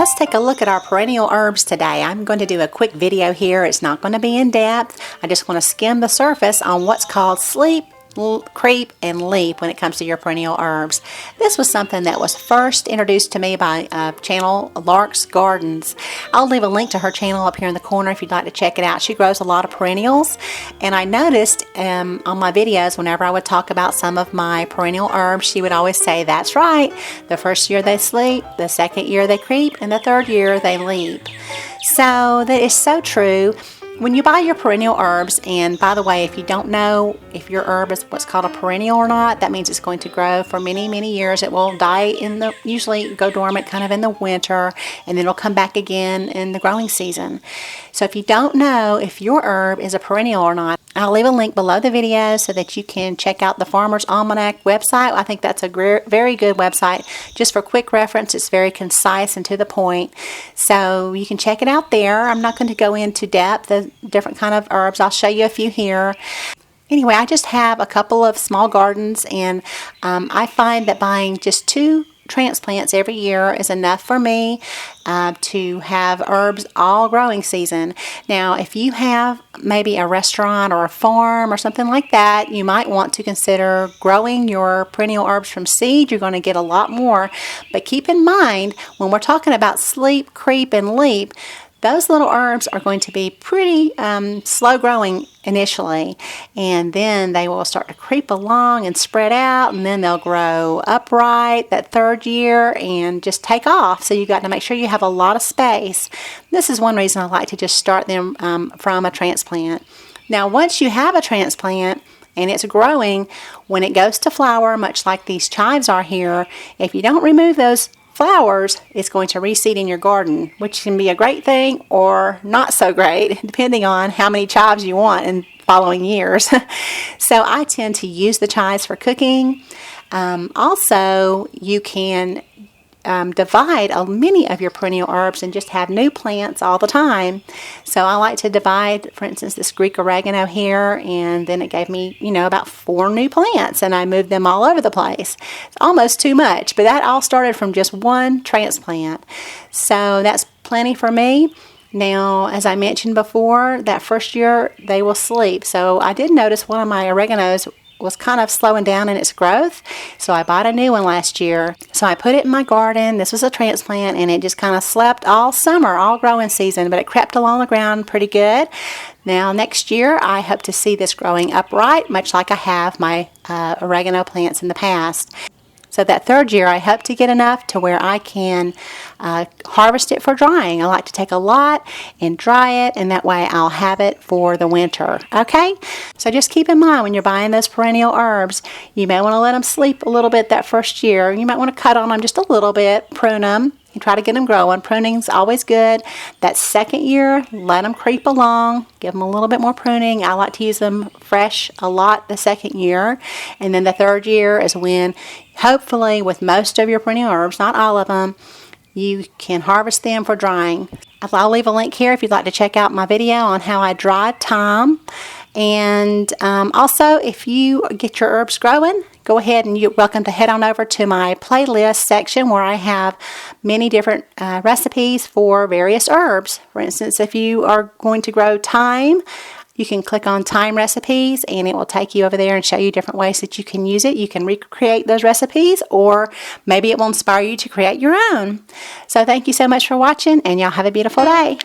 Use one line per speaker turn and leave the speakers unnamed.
Let's take a look at our perennial herbs today. I'm going to do a quick video here. It's not going to be in depth. I just want to skim the surface on what's called sleep, creep, and leap when it comes to your perennial herbs. This was something that was first introduced to me by channel Lark's Gardens. I'll leave a link to her channel up here in the corner if you'd like to check it out. She grows a lot of perennials, and I noticed on my videos whenever I would talk about some of my perennial herbs, she would always say, that's right, the first year they sleep, the second year they creep, and the third year they leap. So that is so true. When you buy your perennial herbs, and by the way, if you don't know if your herb is what's called a perennial or not, that means it's going to grow for many, many years. It will die usually go dormant kind of in the winter, and then it'll come back again in the growing season. So if you don't know if your herb is a perennial or not, I'll leave a link below the video so that you can check out the Farmer's Almanac website. I think that's a very good website. Just for quick reference, it's very concise and to the point. So you can check it out there. I'm not going to go into depth the different kind of herbs. I'll show you a few here. Anyway, I just have a couple of small gardens, and I find that buying just 2 transplants every year is enough for me to have herbs all growing season. Now, if you have maybe a restaurant or a farm or something like that, you might want to consider growing your perennial herbs from seed. You're going to get a lot more. But keep in mind, when we're talking about sleep, creep, and leap, those little herbs are going to be pretty slow growing initially, and then they will start to creep along and spread out, and then they'll grow upright that third year and just take off. So you've got to make sure you have a lot of space. This is one reason I like to just start them from a transplant. Now, once you have a transplant and it's growing, when it goes to flower, much like these chives are here, if you don't remove those flowers, it's going to reseed in your garden, which can be a great thing or not so great, depending on how many chives you want in following years. So I tend to use the chives for cooking. Also, you can divide many of your perennial herbs and just have new plants all the time. So I like to divide, for instance, this Greek oregano here, and then it gave me, about 4 new plants, and I moved them all over the place. It's almost too much, but that all started from just 1 transplant. So that's plenty for me. Now, as I mentioned before, that first year they will sleep. So I did notice one of my oreganos was kind of slowing down in its growth, so I bought a new one last year. So I put it in my garden. This was a transplant, and it just kind of slept all summer, all growing season, but it crept along the ground pretty good. Now next year I hope to see this growing upright, much like I have my oregano plants in the past. So that third year I hope to get enough to where I can harvest it for drying. I like to take a lot and dry it, and that way I'll have it for the winter. Okay? So just keep in mind when you're buying those perennial herbs, you may want to let them sleep a little bit that first year. You might want to cut on them just a little bit, prune them, and try to get them growing. Pruning's always good. That second year, let them creep along. Give them a little bit more pruning. I like to use them fresh a lot the second year. And then the third year is when, hopefully, with most of your perennial herbs, not all of them, you can harvest them for drying. I'll leave a link here if you'd like to check out my video on how I dried thyme. And also, if you get your herbs growing, go ahead and you're welcome to head on over to my playlist section where I have many different recipes for various herbs. For instance, if you are going to grow thyme, you can click on thyme recipes, and it will take you over there and show you different ways that you can use it. You can recreate those recipes, or maybe it will inspire you to create your own. So thank you so much for watching, and y'all have a beautiful day.